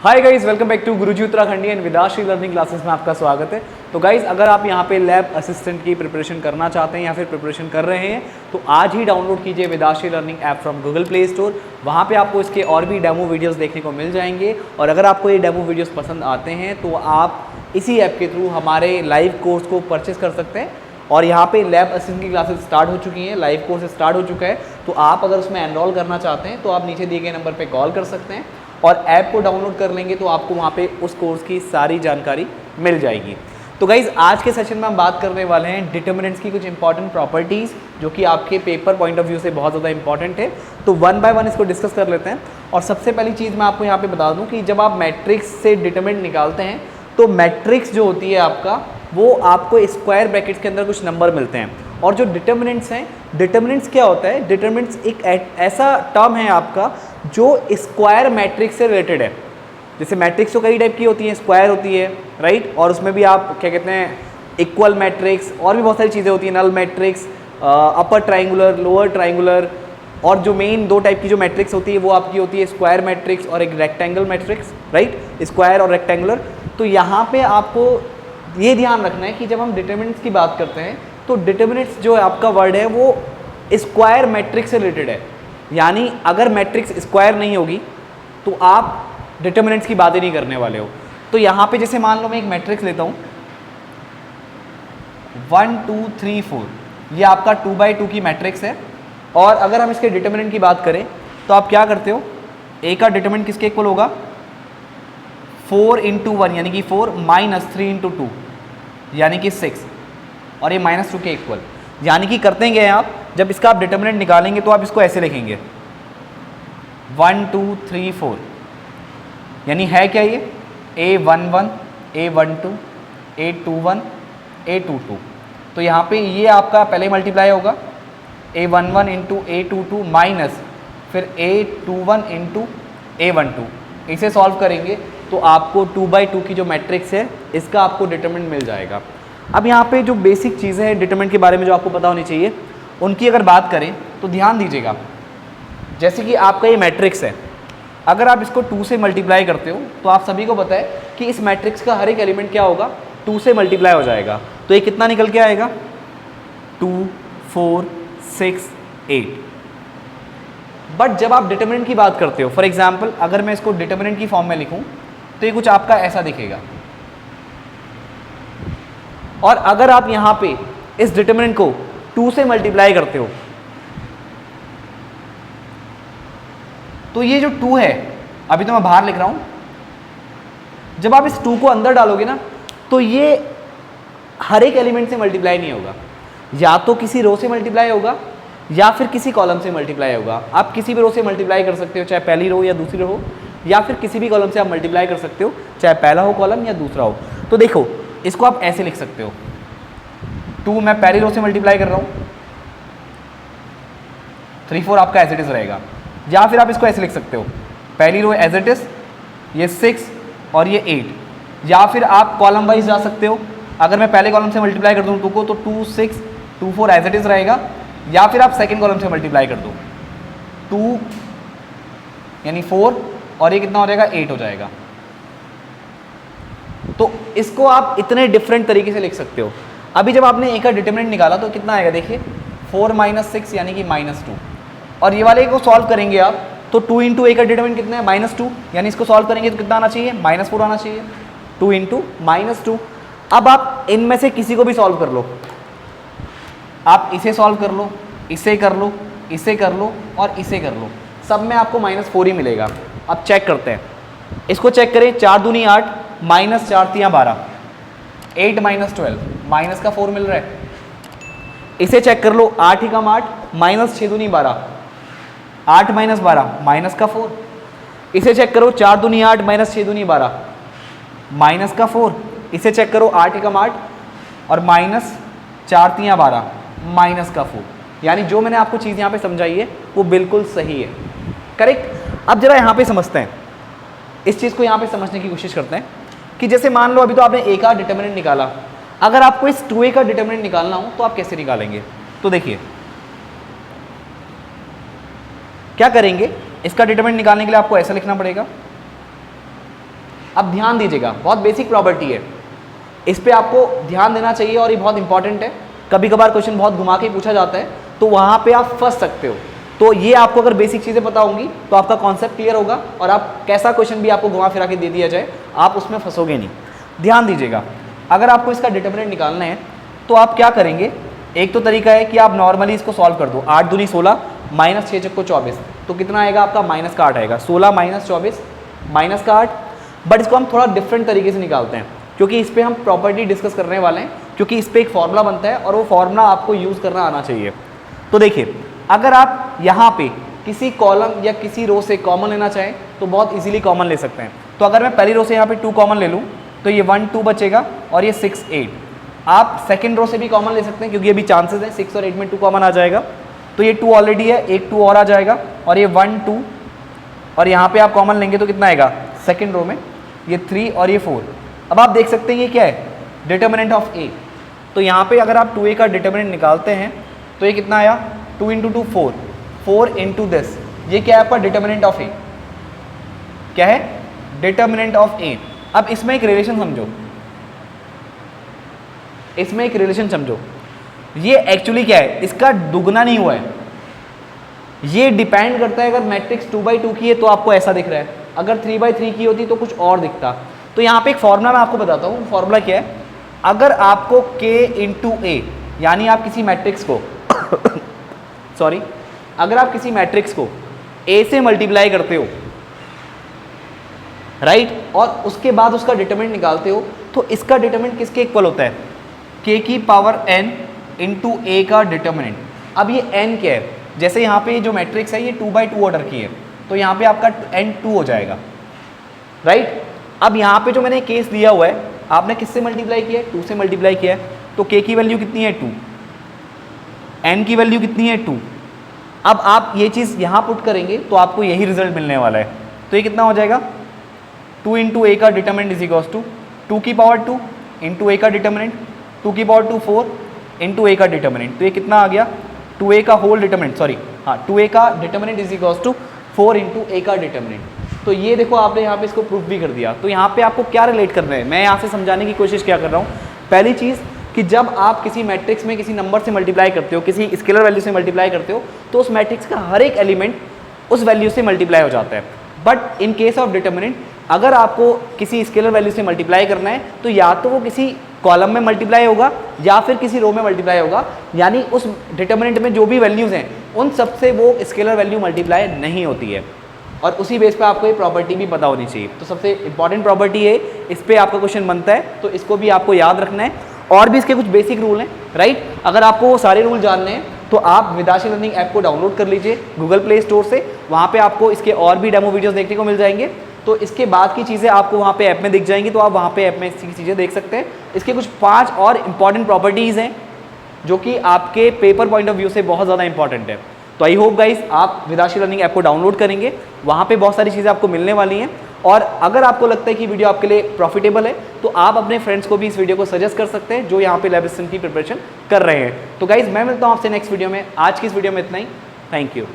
Hi guys, welcome back to Guruji Uttarakhandi and Vidashri learning classes में आपका स्वागत है। तो गाइज, अगर आप यहाँ पे लैब असिस्टेंट की प्रिपरेशन करना चाहते हैं या फिर प्रिपरेशन कर रहे हैं तो आज ही डाउनलोड कीजिए Vidashri learning app from Google Play Store. वहाँ पे आपको इसके और भी डेमो वीडियोस देखने को मिल जाएंगे और अगर आपको ये डेमो वीडियोस पसंद आते हैं तो आप इसी ऐप के थ्रू हमारे लाइव कोर्स को परचेस कर सकते हैं। और यहाँ पे लैब असिस्टेंट की क्लासेस स्टार्ट हो चुकी हैं, लाइव कोर्स स्टार्ट हो चुका है। तो आप अगर उसमें एनरोल करना चाहते हैं तो आप नीचे दिए गए नंबर पे कॉल कर सकते हैं और ऐप को डाउनलोड कर लेंगे तो आपको वहाँ पे उस कोर्स की सारी जानकारी मिल जाएगी। तो गाइज़, आज के सेशन में हम बात करने वाले हैं डिटर्मिनेंट्स की कुछ इंपॉर्टेंट प्रॉपर्टीज़ जो कि आपके पेपर पॉइंट ऑफ व्यू से बहुत ज़्यादा इंपॉर्टेंट है। तो वन बाय वन इसको डिस्कस कर लेते हैं। और सबसे पहली चीज़ मैं आपको यहाँ पे बता दूँ कि जब आप मैट्रिक्स से डिटर्मिनेंट निकालते हैं तो मैट्रिक्स जो होती है आपका, वो आपको स्क्वायर ब्रैकेट्स के अंदर कुछ नंबर मिलते हैं। और जो डिटर्मिनेंट्स हैं, डिटर्मिनेंट्स क्या होता है? डिटर्मिनेंट्स एक ऐसा टर्म है आपका जो स्क्वायर मैट्रिक्स से रिलेटेड है। जैसे मैट्रिक्स तो कई टाइप की होती हैं, स्क्वायर होती है, राइट, और उसमें भी आप क्या कहते हैं, इक्वल मैट्रिक्स और भी बहुत सारी चीज़ें होती हैं, null matrix, upper triangular, lower triangular. और जो मेन दो टाइप की जो मैट्रिक्स होती है वो आपकी होती है स्क्वायर मैट्रिक्स और एक रेक्टेंगल मैट्रिक्स, राइट, स्क्वायर और रेक्टेंगुलर। तो यहाँ पे आपको ये ध्यान रखना है कि जब हम डिटर्मिनेंट्स की बात करते हैं तो डिटर्मिनेंट्स जो आपका वर्ड है वो स्क्वायर मैट्रिक्स से रिलेटेड है। यानी अगर मैट्रिक्स स्क्वायर नहीं होगी तो आप डिटर्मिनेंट्स की बात ही नहीं करने वाले हो। तो यहाँ पे जैसे मान लो मैं एक मैट्रिक्स लेता हूँ 1 2 3 4, ये आपका 2 by 2 की मैट्रिक्स है। और अगर हम इसके डिटर्मिनेंट की बात करें तो आप क्या करते हो, ए का डिटर्मिनेंट किसके इक्वल होगा? 4 × 1 यानी कि 4 - 3 × 2 यानी कि 6, और ये -2 के इक्वल। यानी कि करते हैं आप, जब इसका आप डिटर्मिनेंट निकालेंगे तो आप इसको ऐसे लिखेंगे 1 2 3 4, यानी है क्या ये? A11 A12 A21 A22। तो यहाँ पे ये आपका पहले मल्टीप्लाई होगा A11 × A22 माइनस फिर A21 × A12। इसे सॉल्व करेंगे तो आपको 2 by 2 की जो मैट्रिक्स है इसका आपको डिटरमिनेंट मिल जाएगा। अब यहाँ पे जो बेसिक चीज़ें हैं डिटरमिनेंट के बारे में जो आपको पता होनी चाहिए, उनकी अगर बात करें तो ध्यान दीजिएगा। जैसे कि आपका ये मैट्रिक्स है, अगर आप इसको 2 से मल्टीप्लाई करते हो तो आप सभी को पता है कि इस मैट्रिक्स का हर एक एलिमेंट क्या होगा? 2 से मल्टीप्लाई हो जाएगा। तो ये कितना निकल के आएगा? 2 4 6 8। बट जब आप डिटरमिनेंट की बात करते हो, फॉर एग्जाम्पल अगर मैं इसको डिटरमिनेंट की फॉर्म में लिखूं तो ये कुछ आपका ऐसा दिखेगा। और अगर आप यहाँ पे इस डिटरमिनेंट को 2 से मल्टीप्लाई करते हो तो ये जो 2 है, अभी तो मैं बाहर लिख रहा हूँ, जब आप इस 2 को अंदर डालोगे ना तो ये हर एक एलिमेंट से मल्टीप्लाई नहीं होगा, या तो किसी रो से मल्टीप्लाई होगा या फिर किसी कॉलम से मल्टीप्लाई होगा। आप किसी भी रो से मल्टीप्लाई कर सकते हो, चाहे पहली रो या दूसरी रो हो, या फिर किसी भी कॉलम से आप मल्टीप्लाई कर सकते हो, चाहे पहला हो कॉलम या दूसरा हो। तो देखो, इसको आप ऐसे लिख सकते हो, 2 मैं पहली रो से मल्टीप्लाई कर रहा हूँ, 3 4 आपका एज इट इज रहेगा। या फिर आप इसको ऐसे लिख सकते हो, पहली रो एज इट इज, ये 6 और ये 8। या फिर आप कॉलम वाइज जा सकते हो, अगर मैं पहले कॉलम से मल्टीप्लाई कर दूँ 2 को तो 2 6 2 4 एज इट इज रहेगा। या फिर आप सेकेंड कॉलम से मल्टीप्लाई कर दो 2 यानी 4 और ये कितना हो जाएगा? 8 हो जाएगा। तो इसको आप इतने डिफरेंट तरीके से लिख सकते हो। अभी जब आपने ए का डिटरमिनेंट निकाला तो कितना आएगा? देखिए 4 - 6 यानी कि -2। और ये वाले को सॉल्व करेंगे आप तो 2 × ए का डिटरमिनेंट कितना है? -2, यानी इसको सॉल्व करेंगे तो कितना आना चाहिए? -4 आना चाहिए। 2 × -2। अब आप इनमें से किसी को भी सॉल्व कर लो, आप इसे सॉल्व कर लो, इसे कर लो, इसे कर लो और इसे कर लो, सब में आपको -4 ही मिलेगा। अब चेक करते हैं, इसको चेक करें, 4 दूनी 8 -4 × 12, 8 - 12, माइनस का 4 मिल रहा है। इसे चेक कर लो, 8 × 8 -6 दूनी 12, 8 - 12 माइनस का 4। इसे चेक करो, 4 दूनी 8 -6 दूनी 12, माइनस का 4। इसे चेक करो, 8 × 8 और -4 × 12 माइनस का 4। यानी जो मैंने आपको चीज़ यहाँ पे समझाई है वो बिल्कुल सही है, करेक्ट। अब जरा यहाँ पे समझते हैं, इस चीज़ को यहाँ पे समझने की कोशिश करते हैं कि जैसे मान लो अभी तो आपने ए का डिटरमिनेंट निकाला, अगर आपको इस 2a का डिटरमिनेंट निकालना हो तो आप कैसे निकालेंगे? तो देखिए क्या करेंगे, इसका डिटरमिनेंट निकालने के लिए आपको ऐसा लिखना पड़ेगा अब ध्यान दीजिएगा, बहुत बेसिक प्रॉपर्टी है, इस पर आपको ध्यान देना चाहिए और ये बहुत इंपॉर्टेंट है। कभी कभार क्वेश्चन बहुत घुमा के पूछा जाता है, तो वहाँ पे आप फंस सकते हो। तो ये आपको अगर बेसिक चीज़ें पता होंगी तो आपका कॉन्सेप्ट क्लियर होगा और आप कैसा क्वेश्चन भी आपको घुमा फिरा के दे दिया जाए आप उसमें फंसोगे नहीं। ध्यान दीजिएगा, अगर आपको इसका डिटर्मिनेंट निकालना है तो आप क्या करेंगे, एक तो तरीका है कि आप नॉर्मली इसको सॉल्व कर दो। 8 दूनी 16 माइनस 6 चक्को 24, तो कितना आएगा आपका माइनस का 8 आएगा। 16 माइनस 24 माइनस का 8। बट इसको हम थोड़ा डिफरेंट तरीके से निकालते हैं, क्योंकि इस पर हम प्रॉपर्टी डिस्कस करने वाले हैं, क्योंकि इस पर एक फॉर्मूला बनता है और वो फॉर्मूला आपको यूज़ करना आना चाहिए। तो देखिए, अगर आप यहाँ पे किसी कॉलम या किसी रो से कॉमन लेना चाहें तो बहुत इजीली कॉमन ले सकते हैं। तो अगर मैं पहली रो से यहाँ पे 2 कॉमन ले लूँ तो ये 1 2 बचेगा और ये 6 8। आप सेकंड रो से भी कॉमन ले सकते हैं, क्योंकि अभी चांसेस हैं 6 और 8 में 2 कॉमन आ जाएगा। तो ये 2 ऑलरेडी है, एक 2 और आ जाएगा और ये 1 2 और यहाँ पे आप कॉमन लेंगे तो कितना आएगा सेकंड रो में, ये 3 और ये 4। अब आप देख सकते हैं ये क्या है, डिटर्मिनेंट ऑफ ए। तो यहाँ पे अगर आप 2a का डिटर्मिनेंट निकालते हैं तो ये कितना आया 2 इंटू 2 4, 4 इंटू दिस, ये क्या है आपका डिटर्मिनेंट ऑफ ए। क्या है, डिटर्मिनेंट ऑफ ए। अब इसमें एक रिलेशन समझो, इसमें एक रिलेशन समझो, ये एक्चुअली क्या है, इसका दुगना नहीं हुआ है। ये डिपेंड करता है, अगर मैट्रिक्स 2/2 की है तो आपको ऐसा दिख रहा है, अगर 3/3 की होती तो कुछ और दिखता। तो यहाँ पे एक फॉर्मूला मैं आपको बताता हूँ, फॉर्मूला क्या है। अगर आपको k इंटू ए, यानी आप किसी मैट्रिक्स को सॉरी, अगर आप किसी मैट्रिक्स को a से मल्टीप्लाई करते हो, राइट, और उसके बाद उसका डिटरमिनेंट निकालते हो, तो इसका डिटरमिनेंट किसके इक्वल होता है, k की पावर n इंटू ए का डिटरमिनेंट। अब ये n क्या है, जैसे यहाँ पे जो मैट्रिक्स है ये 2/2 ऑर्डर की है, तो यहाँ पे आपका n 2 हो जाएगा, राइट। अब यहाँ पे जो मैंने केस दिया हुआ है, आपने किससे मल्टीप्लाई किया है, 2 से मल्टीप्लाई किया है, तो k की वैल्यू कितनी है 2, n की वैल्यू कितनी है 2। अब आप ये चीज़ यहाँ पुट करेंगे तो आपको यही रिजल्ट मिलने वाला है। तो ये कितना हो जाएगा, 2 इंटू ए का डिटर्मिनेंट इज इक्वल्स टू 2 की पावर 2 इंटू ए का डिटर्मिनेंट, 2 की पावर 2 4 इंटू ए का डिटर्मिनेंट। तो ये कितना आ गया, 2a का होल डिटर्मिनेंट, सॉरी हाँ 2a का determinant is equals to 4 into A का डिटर्मिनेंट। तो ये देखो आपने यहाँ पे इसको प्रूफ भी कर दिया। तो यहाँ पे आपको क्या रिलेट करना है, मैं यहाँ से समझाने की कोशिश क्या कर रहा हूँ। पहली चीज़ कि जब आप किसी मैट्रिक्स में किसी नंबर से मल्टीप्लाई करते हो, किसी स्केलर वैल्यू से मल्टीप्लाई करते हो, तो उस मैट्रिक्स का हर एक एलिमेंट उस वैल्यू से मल्टीप्लाई हो जाता है। But in case of determinant, अगर आपको किसी स्केलर वैल्यू से मल्टीप्लाई करना है तो या तो वो किसी कॉलम में मल्टीप्लाई होगा या फिर किसी रो में मल्टीप्लाई होगा, यानी उस डिटर्मिनेंट में जो भी वैल्यूज़ हैं उन सब से वो स्केलर वैल्यू मल्टीप्लाई नहीं होती है। और उसी बेस पे आपको ये प्रॉपर्टी भी पता होनी चाहिए। तो सबसे इंपॉर्टेंट प्रॉपर्टी है, इस पर आपका क्वेश्चन बनता है, तो इसको भी आपको याद रखना है। और भी इसके कुछ बेसिक रूल हैं, राइट। अगर आपको वो सारे रूल जानने हैं तो आप विदाशी लर्निंग ऐप को डाउनलोड कर लीजिए गूगल प्ले स्टोर से, वहाँ पे आपको इसके और भी डेमो वीडियोस देखने को मिल जाएंगे। तो इसके बाद की चीज़ें आपको वहाँ पे ऐप में दिख जाएंगी, तो आप वहाँ पे ऐप में इसकी चीज़ें देख सकते हैं। इसके कुछ 5 और इंपॉर्टेंट प्रॉपर्टीज़ हैं जो कि आपके पेपर पॉइंट ऑफ व्यू से बहुत ज़्यादा इंपॉर्टेंट है। तो आई होप गाइस आप विदाशी लर्निंग ऐप को डाउनलोड करेंगे, वहाँ पे बहुत सारी चीज़ें आपको मिलने वाली हैं। और अगर आपको लगता है कि वीडियो आपके लिए प्रॉफिटेबल है तो आप अपने फ्रेंड्स को भी इस वीडियो को सजेस्ट कर सकते हैं जो यहाँ पे लैब असिस्टेंट की प्रिपरेशन कर रहे हैं। तो गाइस मैं मिलता हूँ आपसे नेक्स्ट वीडियो में। आज की इस वीडियो में इतना ही, थैंक यू।